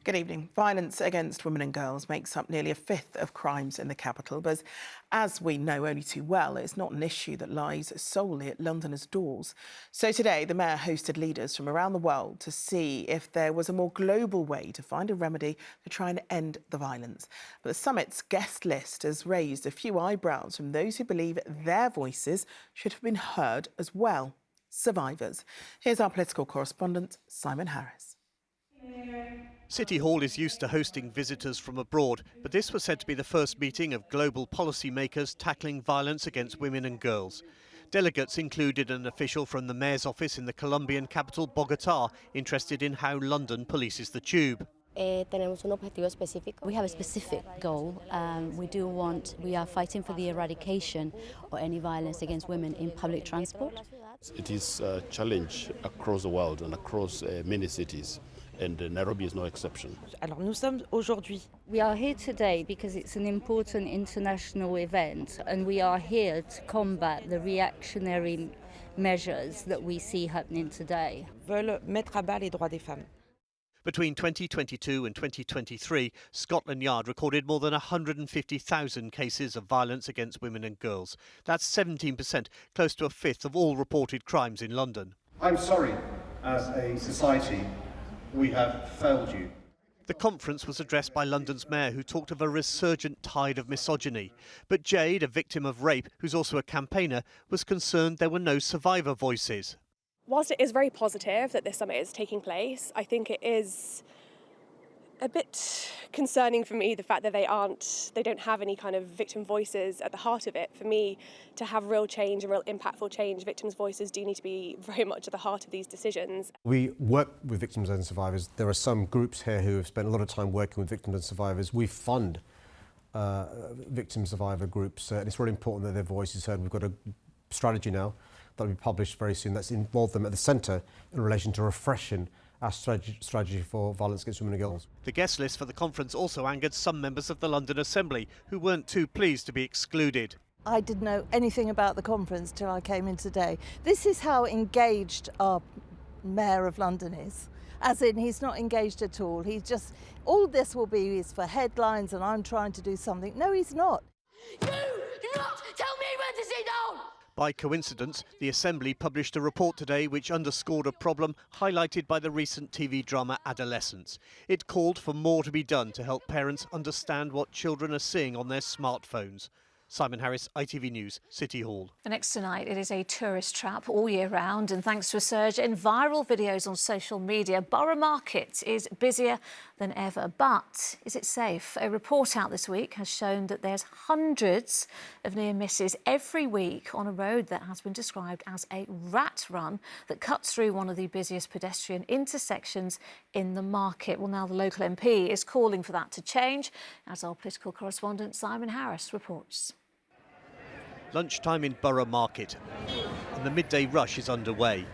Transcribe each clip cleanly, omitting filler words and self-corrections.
Good evening. Violence against women and girls makes up nearly a fifth of crimes in the capital, but as we know only too well, it's not an issue that lies solely at Londoners' doors. So today, the Mayor hosted leaders from around the world to see if there was a more global way to find a remedy to try and end the violence. But the summit's guest list has raised a few eyebrows from those who believe their voices should have been heard as well. Survivors. Here's our political correspondent, Simon Harris. City Hall is used to hosting visitors from abroad, but this was said to be the first meeting of global policymakers tackling violence against women and girls. Delegates included an official from the Mayor's office in the Colombian capital, Bogotá, interested in how London polices the tube. We have a specific goal. We are fighting for the eradication of any violence against women in public transport. It is a challenge across the world and across many cities, and Nairobi is no exception. We are here today because it's an important international event, and we are here to combat the reactionary measures that we see happening today. Between 2022 and 2023, Scotland Yard recorded more than 150,000 cases of violence against women and girls. That's 17%, close to a fifth of all reported crimes in London. I'm sorry, as a society, we have failed you. The conference was addressed by London's mayor, who talked of a resurgent tide of misogyny. But Jade, a victim of rape, who's also a campaigner, was concerned there were no survivor voices. Whilst it is very positive that this summit is taking place, I think it is a bit concerning for me the fact that they don't have any kind of victim voices at the heart of it. For me, to have real change and real impactful change, victims' voices do need to be very much at the heart of these decisions. We work with victims and survivors. There are some groups here who have spent a lot of time working with victims and survivors. We fund victim survivor groups, and it's really important that their voice is heard. We've got a strategy now that will be published very soon that's involved them at the centre in relation to refreshing our strategy for violence against women and girls. The guest list for the conference also angered some members of the London Assembly who weren't too pleased to be excluded. I didn't know anything about the conference till I came in today. This is how engaged our Mayor of London is. As in, he's not engaged at all. He's just, all this will be is for headlines and I'm trying to do something. No, he's not. You do not tell me when to sit down! By coincidence, the Assembly published a report today which underscored a problem highlighted by the recent TV drama Adolescence. It called for more to be done to help parents understand what children are seeing on their smartphones. Simon Harris, ITV News, City Hall. The next tonight, it is a tourist trap all year round, and thanks to a surge in viral videos on social media, Borough Market is busier than ever. But is it safe? A report out this week has shown that there's hundreds of near misses every week on a road that has been described as a rat run that cuts through one of the busiest pedestrian intersections in the market. Well, now the local MP is calling for that to change, as our political correspondent Simon Harris reports. Lunchtime in Borough Market, and the midday rush is underway.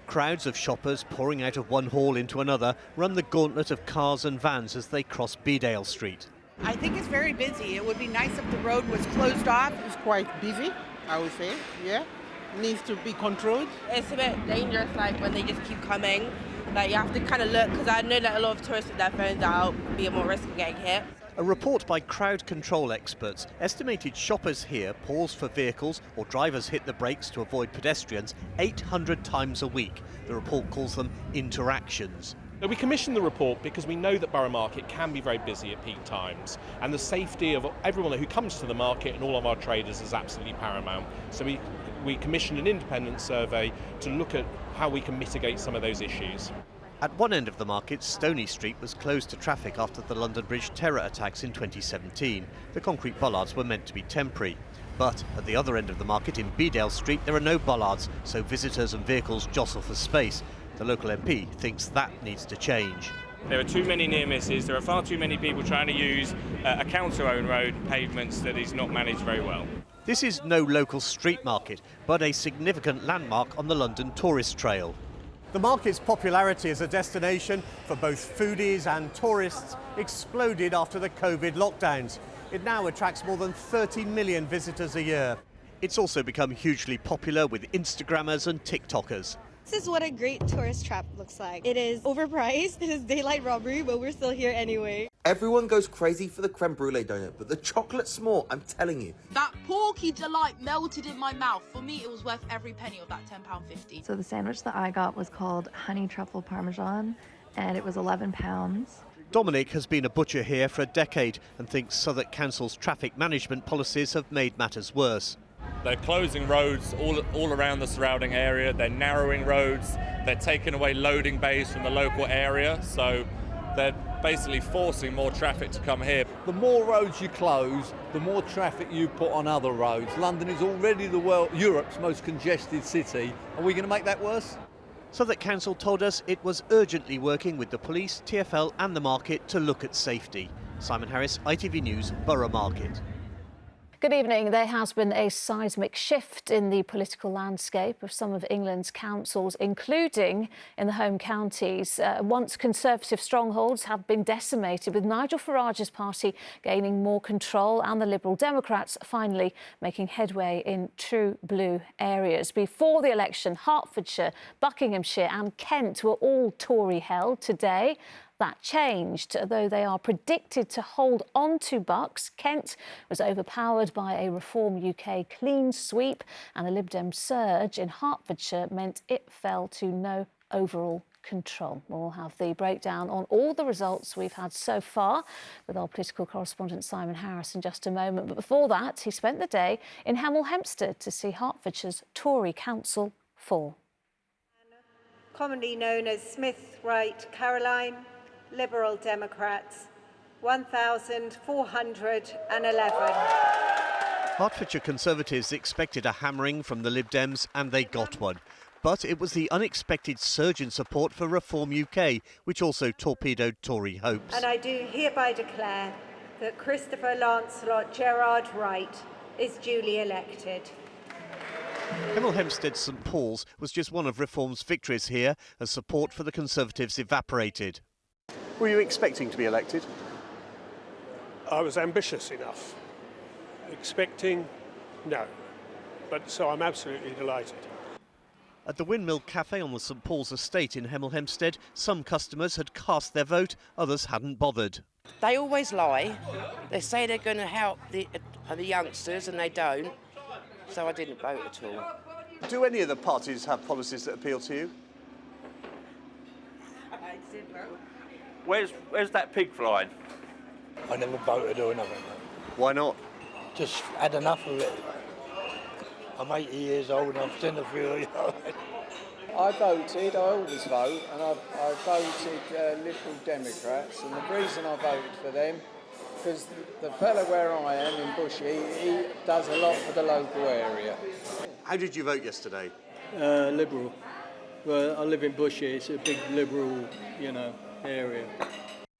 Crowds of shoppers pouring out of one hall into another run the gauntlet of cars and vans as they cross Bedale Street. I think it's very busy. It would be nice if the road was closed off. It's quite busy, I would say, yeah. Needs to be controlled. It's a bit dangerous, like when they just keep coming. Like you have to kind of look, because I know that a lot of tourists with their phones out, be at more risk of getting hit. A report by crowd control experts estimated shoppers here pause for vehicles or drivers hit the brakes to avoid pedestrians 800 times a week. The report calls them interactions. We commissioned the report because we know that Borough Market can be very busy at peak times, and the safety of everyone who comes to the market and all of our traders is absolutely paramount. So we commissioned an independent survey to look at how we can mitigate some of those issues. At one end of the market, Stony Street was closed to traffic after the London Bridge terror attacks in 2017. The concrete bollards were meant to be temporary. But at the other end of the market, in Bedale Street, there are no bollards, so visitors and vehicles jostle for space. The local MP thinks that needs to change. There are too many near misses. There are far too many people trying to use a council-owned road pavements that is not managed very well. This is no local street market, but a significant landmark on the London tourist trail. The market's popularity as a destination for both foodies and tourists exploded after the COVID lockdowns. It now attracts more than 30 million visitors a year. It's also become hugely popular with Instagrammers and TikTokers. This is what a great tourist trap looks like. It is overpriced, it is daylight robbery, but we're still here anyway. Everyone goes crazy for the creme brulee donut, but the chocolate s'more, I'm telling you. That porky delight melted in my mouth. For me, it was worth every penny of that £10.50. So the sandwich that I got was called honey truffle parmesan, and it was £11. Dominic has been a butcher here for a decade and thinks Southwark Council's traffic management policies have made matters worse. They're closing roads all around the surrounding area, they're narrowing roads, they're taking away loading bays from the local area, so they're basically forcing more traffic to come here. The more roads you close, the more traffic you put on other roads. London is already Europe's most congested city. Are we going to make that worse? Southwark Council told us it was urgently working with the police, TfL and the market to look at safety. Simon Harris, ITV News, Borough Market. Good evening. There has been a seismic shift in the political landscape of some of England's councils, including in the home counties. Once Conservative strongholds have been decimated, with Nigel Farage's party gaining more control and the Liberal Democrats finally making headway in true blue areas. Before the election, Hertfordshire, Buckinghamshire and Kent were all Tory-held. Today, that changed, though they are predicted to hold on to Bucks. Kent was overpowered by a Reform UK clean sweep, and the Lib Dem surge in Hertfordshire meant it fell to no overall control. We'll have the breakdown on all the results we've had so far with our political correspondent Simon Harris in just a moment. But before that, he spent the day in Hemel Hempstead to see Hertfordshire's Tory council fall. Commonly known as Smith Right Caroline, Liberal Democrats, 1,411. Hertfordshire Conservatives expected a hammering from the Lib Dems and they got one. But it was the unexpected surge in support for Reform UK, which also torpedoed Tory hopes. And I do hereby declare that Christopher Lancelot Gerard Wright is duly elected. Hemel Hempstead St Paul's was just one of Reform's victories here as support for the Conservatives evaporated. Were you expecting to be elected? I was ambitious enough. Expecting, no. But so I'm absolutely delighted. At the Windmill Cafe on the St Paul's estate in Hemel Hempstead, some customers had cast their vote, others hadn't bothered. They always lie. They say they're going to help the youngsters and they don't. So I didn't vote at all. Do any of the parties have policies that appeal to you? I did vote. Where's that pig flying? I never voted or nothing. Why not? Just had enough of it. I'm 80 years old and I've seen a few. I voted, I always vote, and I voted Liberal Democrats, and the reason I voted for them, because the fellow where I am in Bushy, he does a lot for the local area. How did you vote yesterday? Liberal. Well, I live in Bushy, it's a big Liberal, area.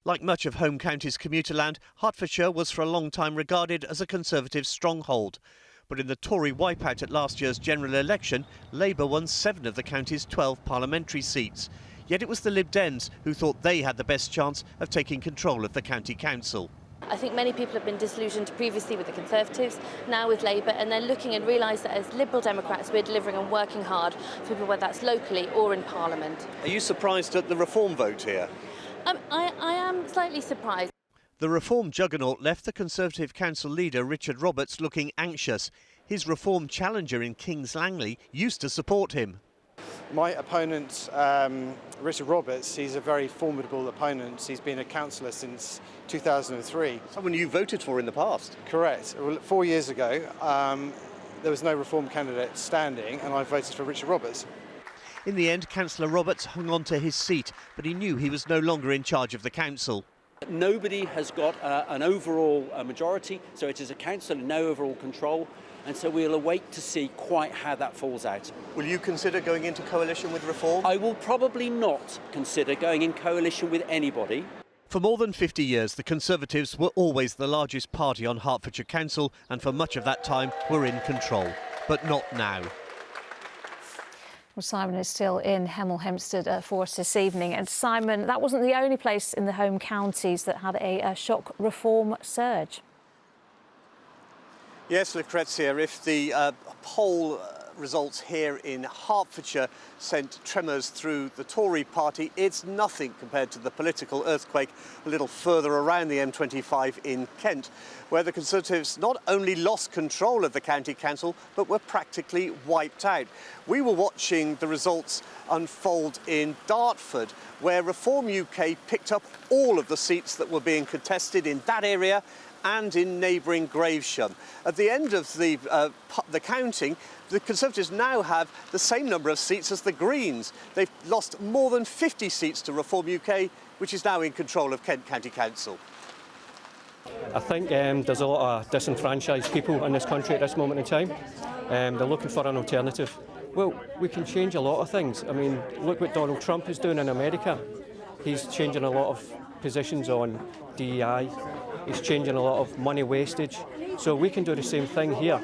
Like much of home counties commuter land, Hertfordshire was for a long time regarded as a Conservative stronghold. But in the Tory wipeout at last year's general election, Labour won 7 of the county's 12 parliamentary seats. Yet it was the Lib Dems who thought they had the best chance of taking control of the county council. I think many people have been disillusioned previously with the Conservatives, now with Labour, and they're looking and realise that as Liberal Democrats we're delivering and working hard for people, whether that's locally or in Parliament. Are you surprised at the Reform vote here? I am slightly surprised. The Reform juggernaut left the Conservative council leader Richard Roberts looking anxious. His Reform challenger in Kings Langley used to support him. My opponent, Richard Roberts, he's a very formidable opponent. He's been a councillor since 2003. Someone you voted for in the past? Correct. 4 years ago, there was no Reform candidate standing, and I voted for Richard Roberts. In the end, Councillor Roberts hung on to his seat, but he knew he was no longer in charge of the council. Nobody has got an overall majority, so it is a council and no overall control. And so we'll await to see quite how that falls out. Will you consider going into coalition with Reform? I will probably not consider going in coalition with anybody. For more than 50 years, the Conservatives were always the largest party on Hertfordshire Council and for much of that time were in control. But not now. Well, Simon is still in Hemel Hempstead for us this evening. And Simon, that wasn't the only place in the home counties that had a shock Reform surge. Yes, Lucrezia, if the poll results here in Hertfordshire sent tremors through the Tory party. It's nothing compared to the political earthquake a little further around the M25 in Kent, where the Conservatives not only lost control of the county council, but were practically wiped out. We were watching the results unfold in Dartford, where Reform UK picked up all of the seats that were being contested in that area and in neighbouring Gravesham. At the end of the counting, the Conservatives now have the same number of seats as the Greens. They've lost more than 50 seats to Reform UK, which is now in control of Kent County Council. I think there's a lot of disenfranchised people in this country at this moment in time. They're looking for an alternative. Well, we can change a lot of things. I mean, look what Donald Trump is doing in America. He's changing a lot of positions on DEI. He's changing a lot of money wastage. So we can do the same thing here.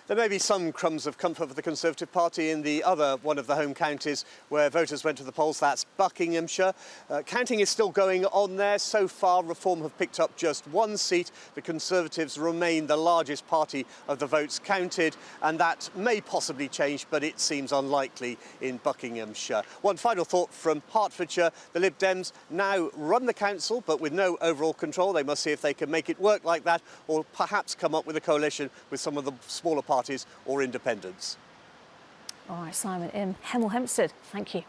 There may be some crumbs of comfort for the Conservative Party in the other one of the home counties where voters went to the polls, that's Buckinghamshire. Counting is still going on there. So far, Reform have picked up just one seat. The Conservatives remain the largest party of the votes counted, and that may possibly change, but it seems unlikely in Buckinghamshire. One final thought from Hertfordshire. The Lib Dems now run the council, but with no overall control. They must see if they can make it work like that, or perhaps come up with a coalition with some of the smaller parties or independents. All right, Simon in Hemel Hempstead, thank you.